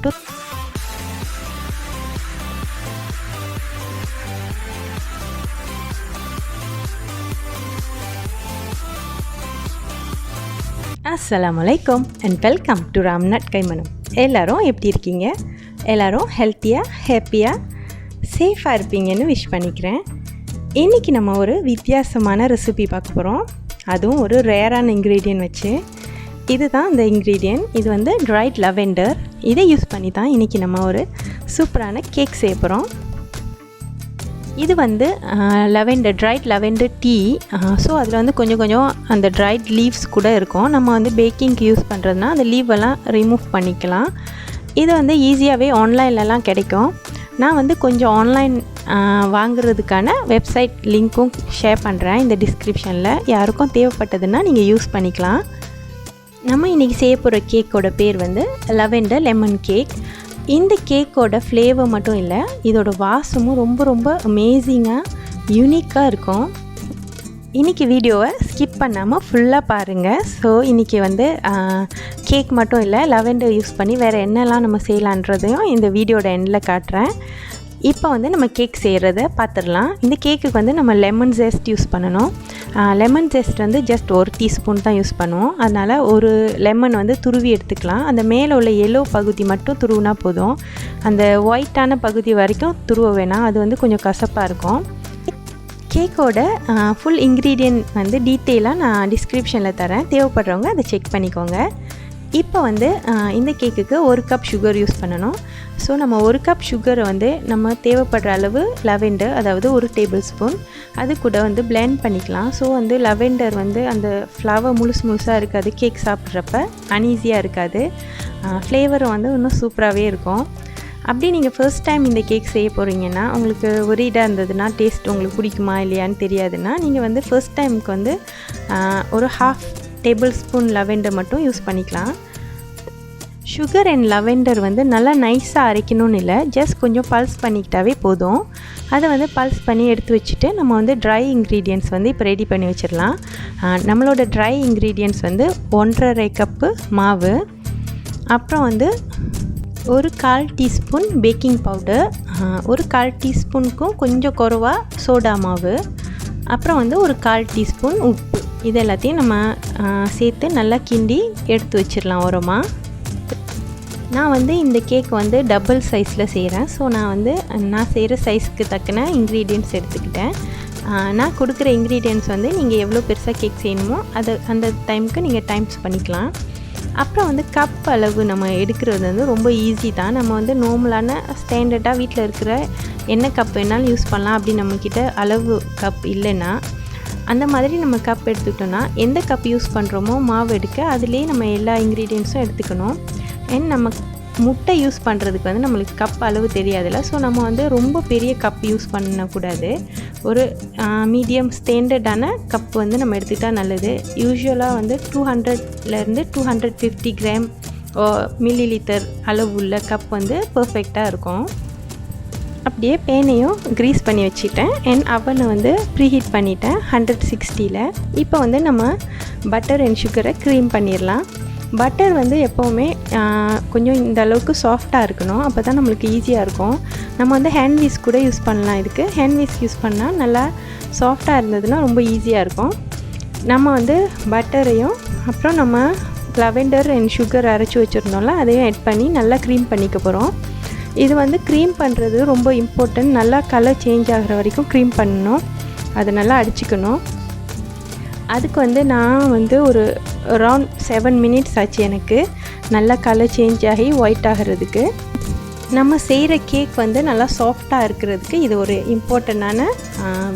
மட்டும் அஸ்ஸலாமுஅலைக்கும் and welcome to Ramnath கைமணம். எல்லோரும் எப்படி இருக்கீங்க? எல்லோரும் ஹெல்த்தியாக ஹாப்பியாக சேஃபாக இருப்பீங்கன்னு விஷ் பண்ணிக்கிறேன். இன்றைக்கி நம்ம ஒரு வித்தியாசமான ரெசிபி பார்க்க போகிறோம். அதுவும் ஒரு ரேரான இன்க்ரீடியன்ட் வச்சு. இதுதான் இந்த இன்க்ரீடியன்ட். இது வந்து ட்ரைட் லவெண்டர். இதை யூஸ் பண்ணி தான் இன்றைக்கி நம்ம ஒரு சூப்பரான கேக் செய்ய போகிறோம். இது வந்து ட்ரைட் லவெண்டர் டீ. ஸோ அதில் வந்து கொஞ்சம் அந்த ட்ரைட் லீவ்ஸ் கூட இருக்கும். நம்ம வந்து பேக்கிங்க்கு யூஸ் பண்ணுறதுனா அந்த லீவெல்லாம் ரிமூவ் பண்ணிக்கலாம். இது வந்து ஈஸியாகவே ஆன்லைன்லலாம் கிடைக்கும். நான் வந்து கொஞ்சம் ஆன்லைன் வாங்குறதுக்கான வெப்சைட் லிங்க்கும் ஷேர் பண்ணுறேன் இந்த டிஸ்கிரிப்ஷனில். யாருக்கும் தேவைப்பட்டதுன்னா நீங்கள் யூஸ் பண்ணிக்கலாம். நம்ம இன்றைக்கி செய்ய போகிற கேக்கோட பேர் வந்து லவெண்டர் லெமன் கேக். இந்த கேக்கோட ஃப்ளேவர் மட்டும் இல்லை, இதோட வாசமும் ரொம்ப அமேசிங்காக யூனிக்காக இருக்கும். இன்றைக்கி வீடியோவை ஸ்கிப் பண்ணாமல் ஃபுல்லாக பாருங்கள். ஸோ இன்றைக்கி வந்து கேக் மட்டும் இல்லை, லவெண்டர் யூஸ் பண்ணி வேறு என்னெல்லாம் நம்ம செய்யலான்றதையும் இந்த வீடியோட எண்டில் காட்டுறேன். இப்போ வந்து நம்ம கேக் செய்கிறத பார்த்துடலாம். இந்த கேக்குக்கு வந்து நம்ம லெமன் ஜெஸ்ட் யூஸ் பண்ணணும். லெமன் ஜெஸ்ட் வந்து ஜஸ்ட் 1 டீஸ்பூன் தான் யூஸ் பண்ணுவோம். அதனால் ஒரு லெமன் வந்து துருவி எடுத்துக்கலாம். அந்த மேலே உள்ள எல்லோ பகுதி மட்டும் துருவினா போதும். அந்த ஒயிட்டான பகுதி வரைக்கும் துருவ வேணாம், அது வந்து கொஞ்சம் கசப்பாக இருக்கும். கேக்கோட ஃபுல் இன்க்ரீடியன்ட் வந்து டீட்டெயிலாக நான் டிஸ்கிரிப்ஷனில் தரேன், தேவைப்படுறவங்க அதை செக் பண்ணிக்கோங்க. இப்போ வந்து இந்த கேக்குக்கு 1 கப் சுகர் யூஸ் பண்ணணும். ஸோ நம்ம 1 கப் சுகரை வந்து நம்ம தேவைப்படுற அளவு லவெண்டர், அதாவது 1 டேபிள் ஸ்பூன், அது கூட வந்து பிளெண்ட் பண்ணிக்கலாம். ஸோ வந்து லவெண்டர் வந்து அந்த ஃப்ளவர் முழுசாக இருக்காது, கேக் சாப்பிட்றப்ப அன்ஈஸியாக இருக்காது, ஃப்ளேவரும் வந்து இன்னும் சூப்பராகவே இருக்கும். அப்படி நீங்கள் ஃபர்ஸ்ட் டைம் இந்த கேக் செய்ய போகிறீங்கன்னா, உங்களுக்கு ஒரு இதாக இருந்ததுன்னா, டேஸ்ட் உங்களுக்கு பிடிக்குமா இல்லையான்னு தெரியாதுன்னா, நீங்கள் வந்து ஃபர்ஸ்ட் டைமுக்கு வந்து ஒரு 1/2 டேபிள் ஸ்பூன் லவெண்டர் மட்டும் யூஸ் பண்ணிக்கலாம். சுகர் அண்ட் லவெண்டர் வந்து நல்லா நைஸாக அரைக்கணும்னு இல்லை, ஜஸ்ட் கொஞ்சம் பல்ஸ் பண்ணிக்கிட்டாவே போதும். அதை வந்து பல்ஸ் பண்ணி எடுத்து வச்சுட்டு நம்ம வந்து ட்ரை இன்க்ரீடியன்ட்ஸ் வந்து இப்போ ரெடி பண்ணி வச்சிடலாம். நம்மளோட ட்ரை இன்க்ரீடியன்ட்ஸ் வந்து 1.5 கப்பு மாவு, அப்புறம் வந்து ஒரு 1/4 டீஸ்பூன் பேக்கிங் பவுடர், ஒரு 1/4 டீஸ்பூனுக்கும் கொஞ்சம் குறைவாக சோடா மாவு, அப்புறம் வந்து ஒரு 1/4 டீஸ்பூன் உப்பு. இது எல்லாத்தையும் நம்ம சேர்த்து நல்லா கிண்டி எடுத்து வச்சிடலாம் ஓரமாக. நான் வந்து இந்த கேக் வந்து டபுள் சைஸில் செய்கிறேன். ஸோ நான் செய்கிற சைஸ்க்கு தக்கன இன்க்ரீடியன்ட்ஸ் எடுத்துக்கிட்டேன். நான் கொடுக்குற இன்க்ரீடியன்ட்ஸ் வந்து நீங்கள் எவ்வளோ பெருசாக கேக் செய்யணுமோ அந்த டைமுக்கு நீங்கள் டைம்ஸ் பண்ணிக்கலாம். அப்புறம் வந்து கப் அளவு நம்ம எடுக்கிறது வந்து ரொம்ப ஈஸி தான். நம்ம வந்து நார்மலான ஸ்டாண்டர்டாக வீட்டில் இருக்கிற என்ன கப் வேணாலும் யூஸ் பண்ணலாம். அப்படி நம்மக்கிட்ட அளவு கப் இல்லைன்னா அந்த மாதிரி நம்ம கப் எடுத்துக்கிட்டோன்னா, எந்த கப் யூஸ் பண்ணுறோமோ மாவு எடுக்க அதுலேயே நம்ம எல்லா இன்க்ரீடியன்ட்ஸும் எடுத்துக்கணும். அண்ட் நம்ம முட்டை யூஸ் பண்ணுறதுக்கு வந்து நம்மளுக்கு கப் அளவு தெரியாதுல்ல. ஸோ நம்ம வந்து ரொம்ப பெரிய கப் யூஸ் பண்ணக்கூடாது. ஒரு மீடியம் ஸ்டாண்டர்டான கப் வந்து நம்ம எடுத்துக்கிட்டால் நல்லது. யூஸ்வலாக வந்து 200லேருந்து 250 கிராம் மில்லி லிட்டர் அளவு உள்ள கப் வந்து பர்ஃபெக்டாக இருக்கும். அப்படியே பேனையும் க்ரீஸ் பண்ணி வச்சுட்டேன். அண்ட் அவனை வந்து ப்ரீஹீட் பண்ணிட்டேன் 160ல். இப்போ வந்து நம்ம பட்டர் அண்ட் சுகரை க்ரீம் பண்ணிடலாம். பட்டர் வந்து எப்போவுமே கொஞ்சம் இந்த அளவுக்கு சாஃப்டாக இருக்கணும், அப்போ தான் நம்மளுக்கு ஈஸியாக இருக்கும். நம்ம வந்து ஹேண்ட் வீஸ் கூட யூஸ் பண்ணலாம். இதுக்கு ஹேண்ட் வீஸ் யூஸ் பண்ணால் நல்லா சாஃப்டாக இருந்ததுன்னா ரொம்ப ஈஸியாக இருக்கும். நம்ம வந்து பட்டரையும் அப்புறம் நம்ம லவெண்டர் அண்ட் சுகர் அரைச்சி வச்சுருந்தோம்ல, அதையும் ஆட் பண்ணி நல்லா க்ரீம் பண்ணிக்க போகிறோம். இது வந்து க்ரீம் பண்ணுறது ரொம்ப இம்பார்ட்டன்ட். நல்லா கலர் சேஞ்ச் ஆகிற வரைக்கும் க்ரீம் பண்ணணும், அதை நல்லா அடிச்சுக்கணும். அதுக்கு வந்து நான் வந்து ஒரு அரவுண்ட் 7 மினிட்ஸ் ஆச்சு எனக்கு நல்லா கலர் சேஞ்ச் ஆகி ஒயிட் ஆகிறதுக்கு. நம்ம செய்கிற கேக் வந்து நல்லா சாஃப்டாக இருக்கிறதுக்கு இது ஒரு இம்பார்ட்டண்ட்டான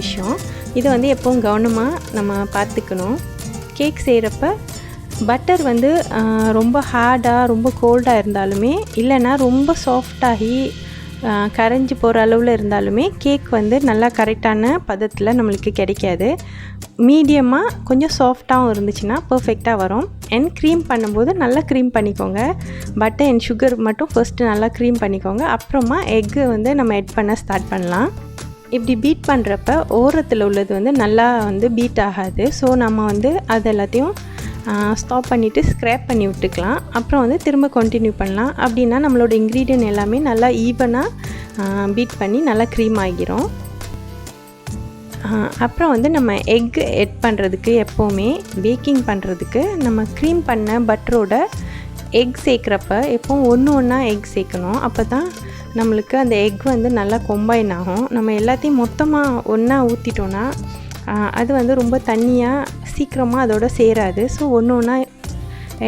விஷயம். இதை வந்து எப்பவும் கவனமாக நம்ம பார்த்துக்கணும். கேக் செய்கிறப்ப பட்டர் வந்து ரொம்ப ஹார்டாக ரொம்ப கோல்டாக இருந்தாலுமே, இல்லைன்னா ரொம்ப சாஃப்டாகி கரைஞ்சி போகிற அளவில் இருந்தாலுமே கேக் வந்து நல்லா கரெக்டான பதத்தில் நம்மளுக்கு கிடைக்காது. மீடியமாக கொஞ்சம் சாஃப்டாகவும் இருந்துச்சுன்னா பர்ஃபெக்டாக வரும். அண்ட் க்ரீம் பண்ணும்போது நல்லா க்ரீம் பண்ணிக்கோங்க. பட்டர் அண்ட் சுகர் மட்டும் ஃபர்ஸ்ட்டு நல்லா க்ரீம் பண்ணிக்கோங்க. அப்புறமா எக்கு வந்து நம்ம ஆட் பண்ண ஸ்டார்ட் பண்ணலாம். இப்படி பீட் பண்ணுறப்ப ஓரத்தில் உள்ளது வந்து நல்லா வந்து பீட் ஆகாது. ஸோ நம்ம வந்து அது எல்லாத்தையும் ஸ்டாப் பண்ணிவிட்டு ஸ்க்ராப் பண்ணி விட்டுக்கலாம். அப்புறம் வந்து திரும்ப கண்டினியூ பண்ணலாம். அப்படின்னா நம்மளோட இன்க்ரீடியன்ட் எல்லாமே நல்லா ஈவனாக பீட் பண்ணி நல்லா க்ரீம் ஆகிரும். அப்புறம் வந்து நம்ம எக் எட் பண்ணுறதுக்கு எப்போவுமே பேக்கிங் பண்ணுறதுக்கு நம்ம க்ரீம் பண்ண பட்டரோட எக் சேர்க்குறப்ப எப்போவும் ஒன்றா எக் சேர்க்கணும். அப்போ தான் நம்மளுக்கு அந்த எக் வந்து நல்லா கம்பைன் ஆகும். நம்ம எல்லாத்தையும் மொத்தமாக ஒன்றா ஊற்றிட்டோன்னா அது வந்து ரொம்ப தண்ணியாக சீக்கிரமாக அதோட சேராது. ஸோ ஒன்றா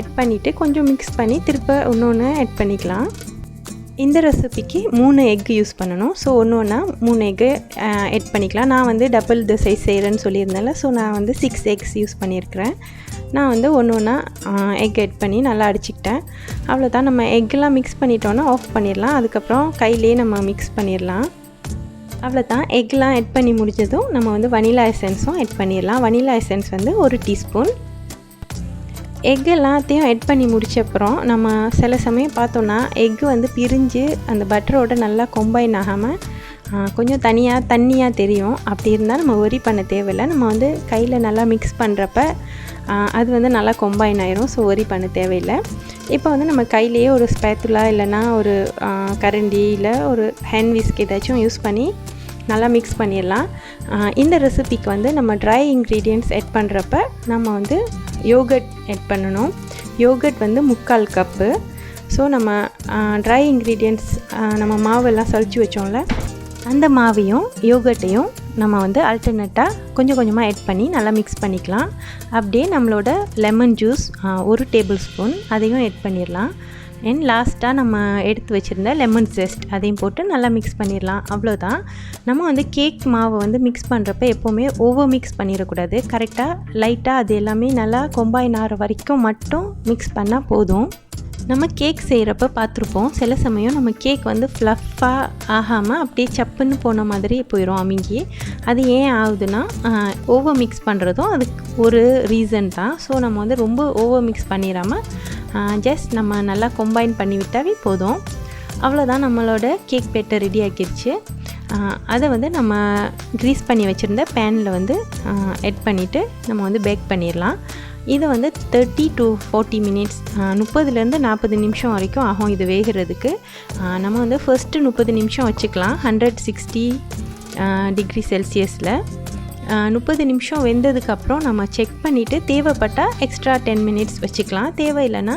எட் பண்ணிவிட்டு கொஞ்சம் மிக்ஸ் பண்ணி திருப்ப ஒன்று எட் பண்ணிக்கலாம். இந்த ரெசிபிக்கு 3 எக் யூஸ் பண்ணணும். ஸோ ஒன்றா 3 எக்கு எட் பண்ணிக்கலாம். நான் வந்து டபுள் த சைஸ் செய்கிறேன்னு சொல்லியிருந்தேன்ல, ஸோ நான் வந்து 6 எக்ஸ் யூஸ் பண்ணியிருக்கிறேன். நான் வந்து ஒன்றா எக் எட் பண்ணி நல்லா அடிச்சுக்கிட்டேன். அவ்வளோதான். நம்ம எக்கெல்லாம் மிக்ஸ் பண்ணிட்டோன்னா ஆஃப் பண்ணிடலாம். அதுக்கப்புறம் கையிலே நம்ம மிக்ஸ் பண்ணிடலாம். அவ்வளோதான். எக்லாம் எட் பண்ணி முடிஞ்சதும் நம்ம வந்து வனிலா எசன்ஸும் எட் பண்ணிடலாம். வனிலா எசன்ஸ் வந்து 1 டீஸ்பூன். எக் எல்லாத்தையும் எட் பண்ணி முடிச்சப்புறம் நம்ம சில சமயம் பார்த்தோன்னா எக்கு வந்து பிரிஞ்சு அந்த பட்டரோட நல்லா கம்பைன் ஆகாமல் கொஞ்சம் தண்ணியாக தெரியும். அப்படி இருந்தால் நம்ம ஒரி பண்ண தேவையில்லை. நம்ம வந்து கையில் நல்லா மிக்ஸ் பண்ணுறப்ப அது வந்து நல்லா கம்பைன் ஆயிரும். ஸோ ஒரி பண்ண தேவையில்லை. இப்போ வந்து நம்ம கையிலேயே ஒரு ஸ்பேத்துலா இல்லைன்னா ஒரு கரண்டி இல்லை ஒரு ஹேண்ட் விஸ்க் ஏதாச்சும் யூஸ் பண்ணி நல்லா மிக்ஸ் பண்ணிடலாம். இந்த ரெசிபிக்கு வந்து நம்ம ட்ரை இன்க்ரீடியன்ட்ஸ் எட் பண்ணுறப்ப நம்ம வந்து யோகட் எட் பண்ணணும். யோகட் வந்து 3/4 கப்பு. ஸோ நம்ம ட்ரை இன்க்ரீடியன்ட்ஸ் நம்ம மாவெல்லாம் சளிச்சு வச்சோம்ல, அந்த மாவையும் யோகட்டையும் நம்ம வந்து ஆல்டர்னேட்டாக கொஞ்சம் கொஞ்சமாக எட் பண்ணி நல்லா மிக்ஸ் பண்ணிக்கலாம். அப்படியே நம்மளோட லெமன் ஜூஸ் 1 டேபிள் ஸ்பூன் அதையும் எட் பண்ணிடலாம். அண்ட் லாஸ்ட்டாக நம்ம எடுத்து வச்சுருந்த லெமன் ஜெஸ்ட் அதையும் போட்டு நல்லா மிக்ஸ் பண்ணிடலாம். அவ்வளோதான். நம்ம வந்து கேக் மாவை வந்து மிக்ஸ் பண்ணுறப்ப எப்போவுமே ஓவர் மிக்ஸ் பண்ணிடக்கூடாது. கரெக்டாக லைட்டாக அது எல்லாமே நல்லா கம்பைன் ஆகிற வரைக்கும் மட்டும் மிக்ஸ் பண்ணால் போதும். நம்ம கேக் செய்கிறப்ப பார்த்துருப்போம், சில சமயம் நம்ம கேக் வந்து ஃப்ளஃப்பாக ஆகாமல் அப்படியே சப்புன்னு போன மாதிரி போயிடும் அமுங்கி. அது ஏன் ஆகுதுன்னா ஓவர் மிக்ஸ் பண்ணுறதும் அதுக்கு ஒரு ரீசன் தான். ஸோ நம்ம வந்து ரொம்ப ஓவர் மிக்ஸ் பண்ணிடாமல் ஜஸ்ட் நம்ம நல்லா கம்பைன் பண்ணி விட்டாவே போதும். அவ்வளோதான். நம்மளோட கேக் பேட்டர் ரெடி ஆக்கிடுச்சு. அதை வந்து நம்ம க்ரீஸ் பண்ணி வச்சுருந்த பேனில் வந்து எட் பண்ணிவிட்டு நம்ம வந்து பேக் பண்ணிடலாம். இது வந்து 30 to 40 மினிட்ஸ் 30லேருந்து 40 நிமிஷம் வரைக்கும் ஆகும் இது வேகிறதுக்கு. நம்ம வந்து ஃபஸ்ட்டு 30 நிமிஷம் வச்சுக்கலாம் 160 டிகிரி செல்சியஸில். 30 நிமிஷம் வெந்ததுக்கப்புறம் நம்ம செக் பண்ணிவிட்டு தேவைப்பட்டால் எக்ஸ்ட்ரா 10 மினிட்ஸ் வச்சுக்கலாம். தேவையில்லைன்னா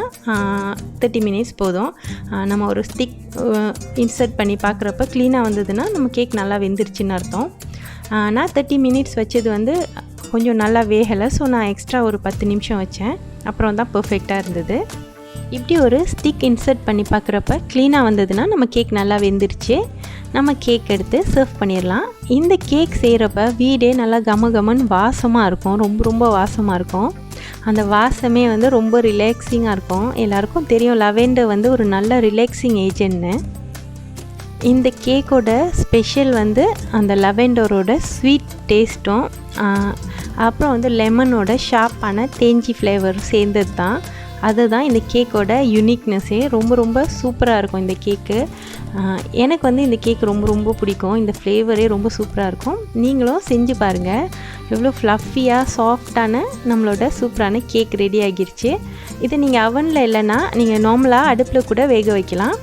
30 மினிட்ஸ் போதும். நம்ம ஒரு ஸ்டிக் இன்சர்ட் பண்ணி பார்க்குறப்ப க்ளீனாக வந்ததுன்னா நம்ம கேக் நல்லா வெந்துருச்சுன்னு அர்த்தம். நான் 30 மினிட்ஸ் வச்சது வந்து கொஞ்சம் நல்லா வேகலை. ஸோ நான் எக்ஸ்ட்ரா ஒரு 10 நிமிஷம் வச்சேன். அப்புறம் தான் பர்ஃபெக்டாக இருந்தது. இப்படி ஒரு ஸ்டிக் இன்சர்ட் பண்ணி பார்க்குறப்ப க்ளீனாக வந்ததுன்னா நம்ம கேக் நல்லா வெந்துருச்சு. நம்ம கேக் எடுத்து சர்வ் பண்ணிடலாம். இந்த கேக் செய்கிறப்ப வீடே நல்லா கமன்னு வாசமாக இருக்கும். ரொம்ப வாசமாக இருக்கும். அந்த வாசமே வந்து ரொம்ப ரிலாக்ஸிங்காக இருக்கும். எல்லாருக்கும் தெரியும் லவெண்டர் வந்து ஒரு நல்ல ரிலாக்ஸிங் ஏஜென்ட்னு. இந்த கேக்கோட ஸ்பெஷல் வந்து அந்த லவெண்டரோட ஸ்வீட் டேஸ்ட்டும் அப்புறம் வந்து லெமனோட ஷார்ப்பான தேஞ்சி ஃப்ளேவர் சேர்ந்தது தான். அதுதான் இந்த கேக்கோட யூனிக்னஸ்ஸே. ரொம்ப சூப்பராக இருக்கும் இந்த கேக்கு. எனக்கு வந்து இந்த கேக் ரொம்ப பிடிக்கும். இந்த ஃப்ளேவரே ரொம்ப சூப்பராக இருக்கும். நீங்களும் செஞ்சு பாருங்கள். எவ்வளோ ஃப்ளஃபியாக சாஃப்டான நம்மளோட சூப்பரான கேக் ரெடி ஆகிருச்சு. இது நீங்கள் அவனில் இல்லைன்னா நீங்கள் நார்மலாக அடுப்பில் கூட வேக வைக்கலாம்.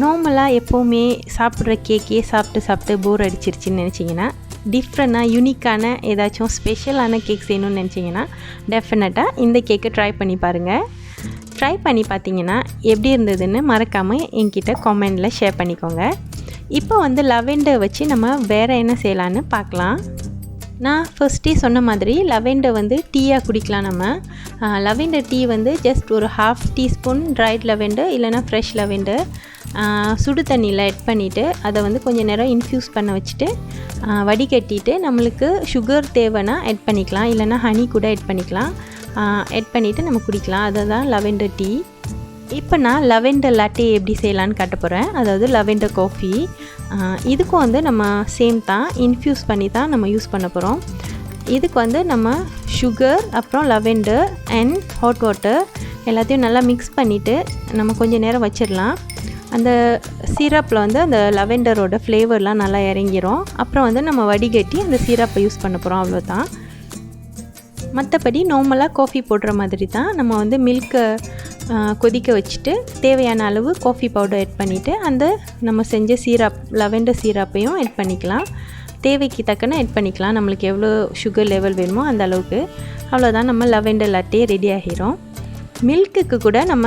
நார்மலாக எப்போவுமே சாப்பிட்ற கேக்கே சாப்பிட்டு போர் அடிச்சிருச்சுன்னு நினச்சிங்கன்னா, டிஃப்ரெண்ட்டாக யூனிக்கான ஏதாச்சும் ஸ்பெஷலான கேக் செய்யணும்னு நினச்சிங்கன்னா டெஃபினட்டாக இந்த கேக்கை ட்ரை பண்ணி பாருங்கள். ட்ரை பண்ணி பார்த்தீங்கன்னா எப்படி இருந்ததுன்னு மறக்காமல் என்கிட்ட காமெண்டில் ஷேர் பண்ணிக்கோங்க. இப்போ வந்து லவெண்டர் வச்சு நம்ம வேறு என்ன செய்யலான்னு பார்க்கலாம். நான் ஃபர்ஸ்ட்டே சொன்ன மாதிரி லவெண்டர் வந்து டீயாக குடிக்கலாம். நம்ம லவெண்டர் டீ வந்து ஜஸ்ட் ஒரு 1/2 டீஸ்பூன் ட்ரைட் லவெண்டர் இல்லைனா ஃப்ரெஷ் லவெண்டர் சுடு தண்ணியில் எட் பண்ணிவிட்டு அதை வந்து கொஞ்சம் நேரம் இன்ஃப்யூஸ் பண்ண வச்சுட்டு வடிகட்டிட்டு நம்மளுக்கு சுகர் தேவைன்னா எட் பண்ணிக்கலாம், இல்லைனா ஹனி கூட எட் பண்ணிக்கலாம். எட் பண்ணிவிட்டு நம்ம குடிக்கலாம். அதுதான் லவெண்டர் டீ. இப்போ நான் லவெண்டர் லாட்டே எப்படி செய்யலான்னு காட்ட போகிறேன். அதாவது லவெண்டர் காஃபி. இதுக்கும் வந்து நம்ம சேம் தான், இன்ஃப்யூஸ் பண்ணி தான் நம்ம யூஸ் பண்ண போகிறோம். இதுக்கு வந்து நம்ம சுகர் அப்புறம் லவெண்டர் அண்ட் ஹாட் வாட்டர் எல்லாத்தையும் நல்லா மிக்ஸ் பண்ணிவிட்டு நம்ம கொஞ்சம் நேரம் வச்சிடலாம். அந்த சிரப்பில் வந்து அந்த லவெண்டரோட ஃப்ளேவர்லாம் நல்லா இறங்கிரும். அப்புறம் வந்து நம்ம வடிகட்டி அந்த சிரப்பை யூஸ் பண்ண போகிறோம். அவ்வளோதான். மற்றபடி நார்மலாக காஃபி போடுற மாதிரி தான். நம்ம வந்து மில்க்கை கொதிக்க வச்சுட்டு தேவையான அளவு காஃபி பவுடர் ஆட் பண்ணிவிட்டு அந்த நம்ம செஞ்ச சீரப் லெவெண்டர் சீரப்பையும் ஆட் பண்ணிக்கலாம். தேவைக்கு தக்கன ஆட் பண்ணிக்கலாம். நம்மளுக்கு எவ்வளோ சுகர் லெவல் வேணுமோ அந்த அளவுக்கு. அவ்வளோதான், நம்ம லெவெண்டர் லாட்டே ரெடி ஆகிரும். மில்க்குக்கு கூட நம்ம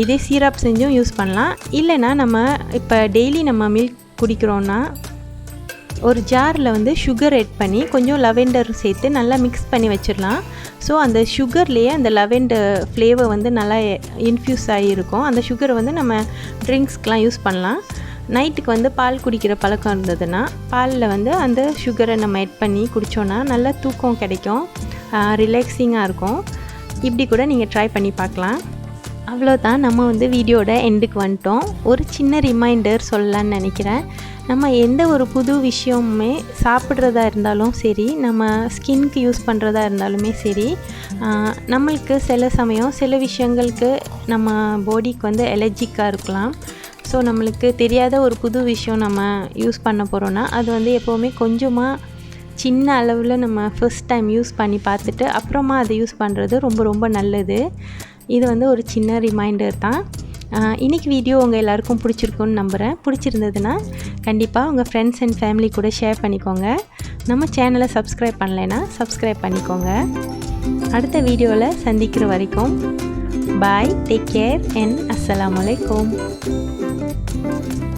இதே சீரப் செஞ்சும் யூஸ் பண்ணலாம். இல்லைனா நம்ம இப்போ டெய்லி நம்ம மில்க் குடிக்கிறோன்னா ஒரு ஜாரில் வந்து சுகர் ஆட் பண்ணி கொஞ்சம் லெவெண்டர் சேர்த்து நல்லா மிக்ஸ் பண்ணி வச்சிடலாம். ஸோ அந்த சுகர்லேயே அந்த லெவெண்டர் ஃப்ளேவர் வந்து நல்லா இன்ஃப்யூஸ் ஆகியிருக்கும். அந்த சுகரை வந்து நம்ம ட்ரிங்க்ஸ்க்கெலாம் யூஸ் பண்ணலாம். நைட்டுக்கு வந்து பால் குடிக்கிற பழக்கம் இருந்ததுன்னா பாலில் வந்து அந்த சுகரை நம்ம ஆட் பண்ணி குடித்தோன்னா நல்லா தூக்கம் கிடைக்கும், ரிலாக்ஸிங்காக இருக்கும். இப்படி கூட நீங்கள் ட்ரை பண்ணி பார்க்கலாம். அவ்வளோதான், நம்ம வந்து வீடியோட எண்டுக்கு வந்துட்டோம். ஒரு சின்ன ரிமைண்டர் சொல்லலான்னு நினைக்கிறேன். நம்ம எந்த ஒரு புது விஷயமுமே சாப்பிட்றதா இருந்தாலும் சரி, நம்ம ஸ்கின்க்கு யூஸ் பண்ணுறதா இருந்தாலுமே சரி, நம்மளுக்கு சில சமயம் சில விஷயங்களுக்கு நம்ம பாடிக்கு வந்து அலர்ஜிக்காக இருக்கலாம். ஸோ நம்மளுக்கு தெரியாத ஒரு புது விஷயம் நம்ம யூஸ் பண்ண போகிறோன்னா அது வந்து எப்போவுமே கொஞ்சமாக சின்ன அளவில் நம்ம ஃபர்ஸ்ட் டைம் யூஸ் பண்ணி பார்த்துட்டு அப்புறமா அதை யூஸ் பண்ணுறது ரொம்ப ரொம்ப நல்லது. இது வந்து ஒரு சின்ன ரிமைண்டர் தான். இன்றைக்கி வீடியோ உங்கள் எல்லாருக்கும் பிடிச்சிருக்குன்னு நம்புகிறேன். பிடிச்சிருந்ததுன்னா கண்டிப்பாக உங்கள் ஃப்ரெண்ட்ஸ் அண்ட் ஃபேமிலி கூட ஷேர் பண்ணிக்கோங்க. நம்ம சேனலை சப்ஸ்கிரைப் பண்ணலைன்னா சப்ஸ்கிரைப் பண்ணிக்கோங்க. அடுத்த வீடியோவில் சந்திக்கிற வரைக்கும் பாய், டேக் கேர் அண்ட் அஸ்ஸலாமு அலைக்கும்.